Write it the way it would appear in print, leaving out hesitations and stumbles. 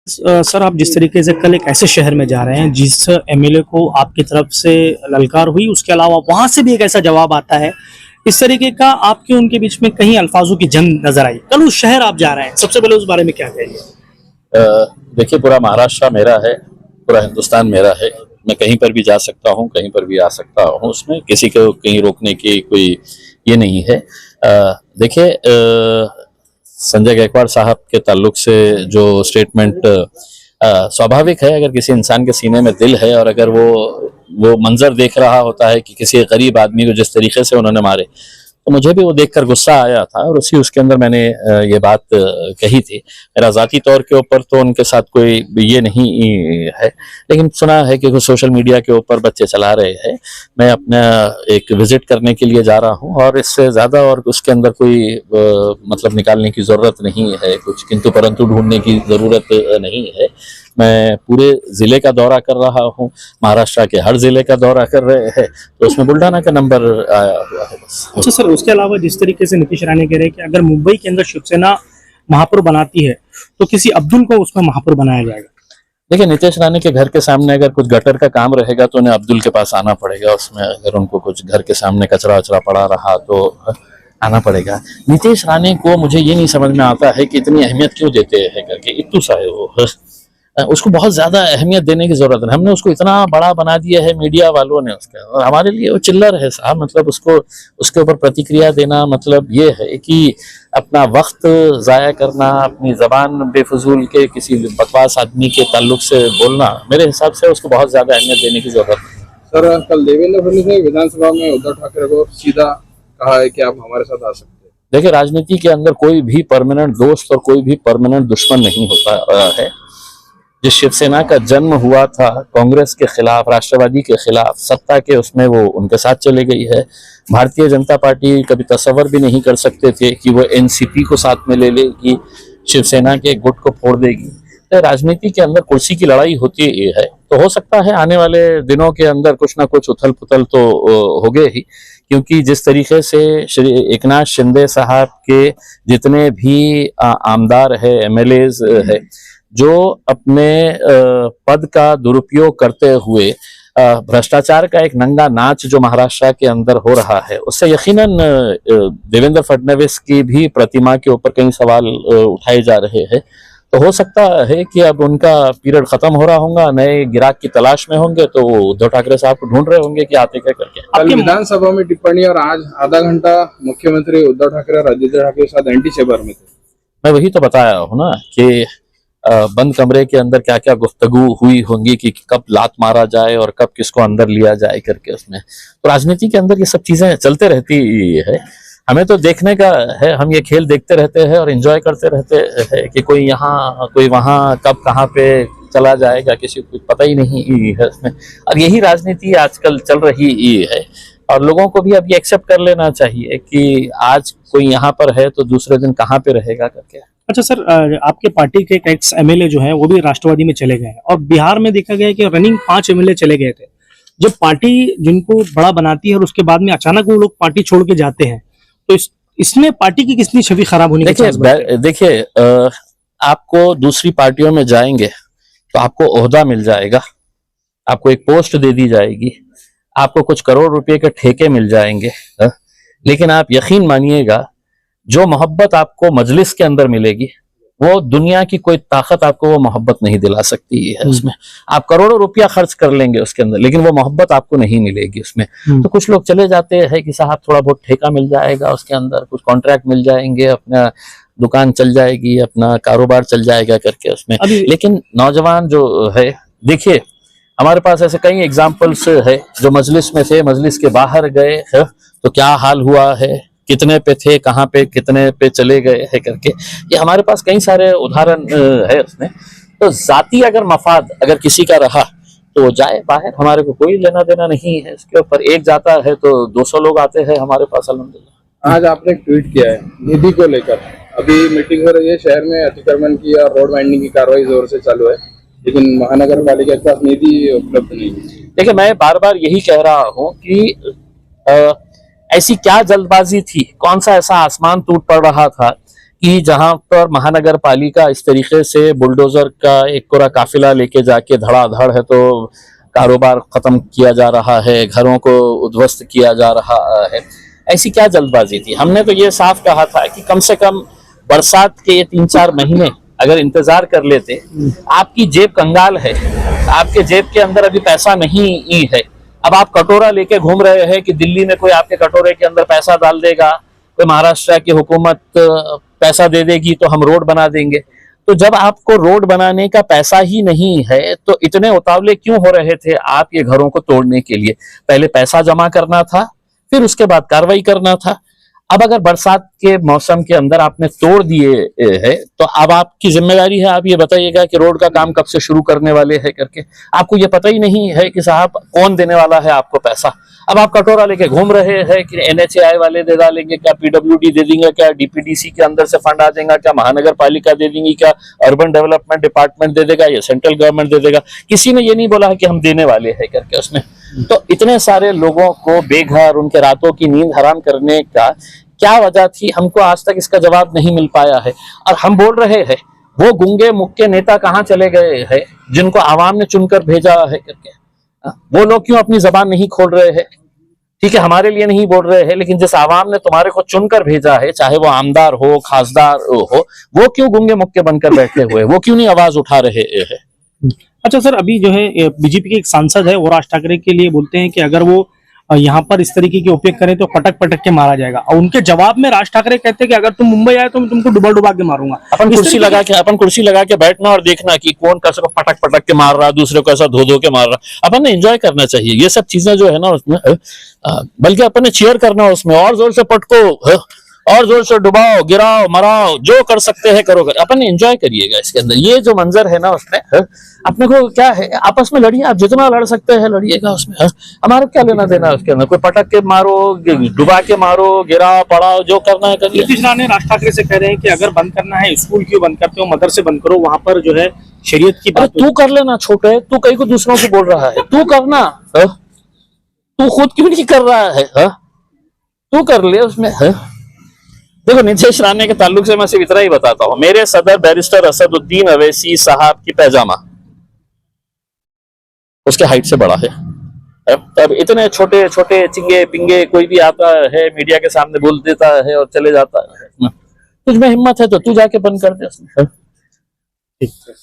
Sir आप जिस तरीके से कल एक ऐसे शहर में जा रहे हैं जिस एमएलए को आपकी तरफ से ललकार हुई, उसके अलावा वहां से भी एक ऐसा जवाब आता है, इस तरीके का आपके उनके बीच में कहीं अल्फाजों की जंग नजर आई। कल उस शहर आप जा रहे हैं, सबसे पहले उस बारे में क्या कहेंगे? देखिए, पूरा महाराष्ट्र मेरा है, पूरा हिंदुस्तान मेरा है। मैं कहीं पर भी जा सकता हूँ, कहीं पर भी आ सकता हूँ। उसमें किसी को कहीं रोकने की कोई ये नहीं है। देखिए, संजय गायकवाड़ साहब के ताल्लुक से जो स्टेटमेंट, स्वाभाविक है, अगर किसी इंसान के सीने में दिल है और अगर वो मंजर देख रहा होता है कि किसी गरीब आदमी को जिस तरीके से उन्होंने मारे, तो मुझे भी वो देखकर गुस्सा आया था और उसके अंदर मैंने ये बात कही थी। मेरा ज़ाती तौर के ऊपर तो उनके साथ कोई ये नहीं है, लेकिन सुना है कि कुछ सोशल मीडिया के ऊपर बच्चे चला रहे हैं। मैं अपना एक विजिट करने के लिए जा रहा हूँ और इससे ज़्यादा और उसके अंदर कोई मतलब निकालने की ज़रूरत नहीं है, कुछ किंतु परंतु ढूंढने की ज़रूरत नहीं है। मैं पूरे ज़िले का दौरा कर रहा हूँ, महाराष्ट्र के हर ज़िले का दौरा कर रहे हैं, तो उसमें बुल्ढाना का नंबर आया हुआ है बस। अच्छा सर, उसके अलावा जिस तरीके से नीतीश राणे कह रहे हैं कि अगर मुंबई के अंदर शिवसेना महापौर बनाती है तो किसी अब्दुल को उसमें महापौर बनाया जाएगा। देखिए, नीतीश राणे के घर के सामने अगर कुछ गटर का काम रहेगा तो उन्हें अब्दुल के पास आना पड़ेगा। उसमें अगर उनको कुछ घर के सामने कचरा वचरा पड़ा रहा तो आना पड़ेगा। नीतीश राणे को मुझे ये नहीं समझ में आता है कि इतनी अहमियत क्यों देते हैं करके। इत्तू सा है वो, उसको बहुत ज्यादा अहमियत देने की जरूरत है। हमने उसको इतना बड़ा बना दिया है मीडिया वालों ने उसका, और हमारे लिए वो चिल्लर है साहब। मतलब उसको उसके ऊपर प्रतिक्रिया देना मतलब ये है कि अपना वक्त जाया करना, अपनी जबान बेफजूल के किसी बकवास आदमी के ताल्लुक से बोलना, मेरे हिसाब से उसको बहुत ज्यादा अहमियत देने की जरूरत है। सर, कल देवेंद्र फडणवीस ने विधानसभा में उद्धव ठाकरे को सीधा कहा है कि आप हमारे साथ आ सकते हैं। देखिए, राजनीति के अंदर कोई भी परमानेंट दोस्त और कोई भी परमानेंट दुश्मन नहीं होता है। जिस शिवसेना का जन्म हुआ था कांग्रेस के खिलाफ, राष्ट्रवादी के खिलाफ, सत्ता के उसमें वो उनके साथ चले गई है। भारतीय जनता पार्टी कभी तसव्वुर भी नहीं कर सकते थे कि वो एनसीपी को साथ में ले लेगी, शिवसेना के गुट को फोड़ देगी। तो राजनीति के अंदर कुर्सी की लड़ाई होती है, तो हो सकता है आने वाले दिनों के अंदर कुछ ना कुछ उथल पुथल तो होगे ही, क्योंकि जिस तरीके से श्री एकनाथ शिंदे साहब के जितने भी आमदार है, एमएलएज है, जो अपने पद का दुरुपयोग करते हुए भ्रष्टाचार का एक नंगा नाच जो महाराष्ट्र के अंदर हो रहा है, उससे यकीनन देवेंद्र फडणवीस की भी प्रतिमा के ऊपर कई सवाल उठाए जा रहे हैं। तो हो सकता है कि अब उनका पीरियड खत्म हो रहा होगा, नए गिराक की तलाश में होंगे, तो वो उद्धव ठाकरे साहब को ढूंढ रहे होंगे कि आते क्या करके। कल विधानसभा में टिप्पणी और आज आधा घंटा मुख्यमंत्री उद्धव ठाकरे और आदित्य ठाकरे के साथ एंटी चेंबर में थे। मैं वही तो बताया हूँ ना कि बंद कमरे के अंदर क्या क्या गुफ्तगू हुई होंगी कि कब लात मारा जाए और कब किसको अंदर लिया जाए करके। उसमें तो राजनीति के अंदर ये सब चीजें चलते रहती है। हमें तो देखने का है, हम ये खेल देखते रहते हैं और एंजॉय करते रहते हैं कि कोई यहाँ कोई वहाँ, कब कहाँ पे चला जाएगा किसी को पता ही नहीं है उसमें। अब यही राजनीति आजकल चल रही है और लोगों को भी अब ये एक्सेप्ट कर लेना चाहिए कि आज कोई यहाँ पर है तो दूसरे दिन कहाँ पे रहेगा करके। अच्छा सर, आपके पार्टी के एक्स एमएलए जो है वो भी राष्ट्रवादी में चले गए हैं और बिहार में देखा गया कि रनिंग 5 एमएलए चले गए थे। जब पार्टी जिनको बड़ा बनाती है और उसके बाद में अचानक वो लोग पार्टी छोड़ के जाते हैं, तो इसमें पार्टी की कितनी छवि खराब होने की चांस है? देखिए, आपको दूसरी पार्टियों में जाएंगे तो आपको ओहदा मिल जाएगा, आपको एक पोस्ट दे दी जाएगी, आपको कुछ करोड़ रुपए के ठेके मिल जाएंगे, लेकिन आप यकीन मानिएगा जो मोहब्बत आपको मजलिस के अंदर मिलेगी वो दुनिया की कोई ताकत आपको वो मोहब्बत नहीं दिला सकती है। उसमें आप करोड़ों रुपया खर्च कर लेंगे उसके अंदर, लेकिन वो मोहब्बत आपको नहीं मिलेगी उसमें। तो कुछ लोग चले जाते हैं कि साहब थोड़ा बहुत ठेका मिल जाएगा, उसके अंदर कुछ कॉन्ट्रैक्ट मिल जाएंगे, अपना दुकान चल जाएगी, अपना कारोबार चल जाएगा करके उसमें। लेकिन नौजवान जो है, देखिए हमारे पास ऐसे कई एग्जाम्पल्स है जो मजलिस में थे, मजलिस के बाहर गए है तो क्या हाल हुआ है, कितने पे थे, कहाँ पे कितने पे चले गए है करके। ये हमारे पास कई सारे उदाहरण है उसमें। तो जाती अगर मफाद अगर किसी का रहा तो जाए बाहर, हमारे को कोई लेना देना नहीं है इसके ऊपर। एक जाता है तो 200 लोग आते हैं हमारे पास अल्हम्दुलिल्लाह। आज आपने एक ट्वीट किया है निधि को लेकर, अभी मीटिंग हो रही है शहर में, अतिक्रमण की और रोड वाइंडिंग की कार्रवाई जोर से चालू है, लेकिन महानगर पालिका के पास निधि उपलब्ध नहीं है। देखिए, मैं बार बार यही कह रहा हूँ कि ऐसी क्या जल्दबाजी थी, कौन सा ऐसा आसमान टूट पड़ रहा था कि जहां पर महानगर पालिका इस तरीके से बुलडोजर का एक पूरा काफिला लेके जाके धड़ाधड़ है तो कारोबार खत्म किया जा रहा है, घरों को उद्ध्वस्त किया जा रहा है, ऐसी क्या जल्दबाजी थी? हमने तो ये साफ कहा था कि कम से कम बरसात के ये 3-4 महीने अगर इंतजार कर लेते। आपकी जेब कंगाल है, आपके जेब के अंदर अभी पैसा नहीं है, अब आप कटोरा लेके घूम रहे हैं कि दिल्ली में कोई आपके कटोरे के अंदर पैसा डाल देगा, कोई महाराष्ट्र की हुकूमत पैसा दे देगी तो हम रोड बना देंगे। तो जब आपको रोड बनाने का पैसा ही नहीं है तो इतने उतावले क्यों हो रहे थे आप ये घरों को तोड़ने के लिए? पहले पैसा जमा करना था, फिर उसके बाद कार्रवाई करना था। अब अगर बरसात के मौसम के अंदर आपने तोड़ दिए है तो अब आपकी जिम्मेदारी है, आप ये बताइएगा कि रोड का काम कब से शुरू करने वाले हैं करके। आपको ये पता ही नहीं है कि साहब कौन देने वाला है आपको पैसा। अब आप कटोरा लेके घूम रहे हैं कि NHAI वाले दे डालेंगे, क्या PWD दे देंगे, क्या DPDC के अंदर से फंड आ जाएगा, क्या महानगर पालिका दे देंगी, क्या अर्बन डेवलपमेंट डिपार्टमेंट दे देगा, या सेंट्रल गवर्नमेंट दे देगा। किसी ने ये नहीं बोला है कि हम देने वाले हैं करके उसमें। तो इतने सारे लोगों को बेघर, उनके रातों की नींद हराम करने का क्या वजह थी, हमको आज तक इसका जवाब नहीं मिल पाया है। और हम बोल रहे हैं वो गुंगे मुक्के नेता कहाँ चले गए हैं जिनको आवाम ने चुनकर भेजा है करके? वो लोग क्यों अपनी जबान नहीं खोल रहे हैं? ठीक है, हमारे लिए नहीं बोल रहे हैं, लेकिन जिस आवाम ने तुम्हारे को चुनकर भेजा है, चाहे वो आमदार हो, खासदार हो, वो क्यों गुंगे मुक्के बनकर बैठे हुए? वो क्यों नहीं आवाज उठा रहे हैं? अच्छा सर, अभी जो है बीजेपी के एक सांसद है वो राज ठाकरे के लिए बोलते हैं कि अगर वो यहाँ पर इस तरीके के उपयोग करें तो पटक पटक के मारा जाएगा, और उनके जवाब में राज ठाकरे कहते हैं कि अगर तुम मुंबई आए तो मैं तुमको डुबा डुबा के मारूंगा। अपन कुर्सी लगा के बैठना और देखना कि कौन कैसे को पटक पटक के मार रहा, दूसरे को ऐसा धो धो के मार रहा। अपन ने एंजॉय करना चाहिए ये सब चीजें जो है ना उसमें, बल्कि अपन ने चीयर करना उसमें, और जोर से पटको, और जोर से डुबाओ, गिराओ, मराओ, जो कर सकते हैं करो। अपन एंजॉय करिएगा इसके अंदर। ये जो मंजर है ना उसमें, अपने को क्या है, आपस में लड़िए, आप जितना लड़ सकते हैं लड़िएगा उसमें। हमारा क्या लेना देना उसके अंदर? कोई पटक के मारो, डुबा के मारो, गिराओ, पड़ाओ, जो करना है करिए। नीतीश राणे राज ठाकरे से कह रहे हैं कि अगर बंद करना है, स्कूल क्यों बंद करते हो, मदरसे बंद करो, वहां पर जो है शरीयत की बात। तू कर लेना छोटे, तू कहीं को दूसरों को बोल रहा है, तू करना, तू खुद क्यों नहीं कर रहा है? तू कर ले उसमें। देखो, नीतीश राणे के ताल्लुक से मैं सिर्फ इतना ही बताता हूँ, मेरे सदर बैरिस्टर असदुद्दीन अवैसी साहब की पैजामा उसके हाइट से बड़ा है। अब इतने छोटे छोटे चिंगे पिंगे कोई भी आता है मीडिया के सामने बोल देता है और चले जाता है। तुझ में हिम्मत है तो तू जाके बंद कर दे। ठीक है।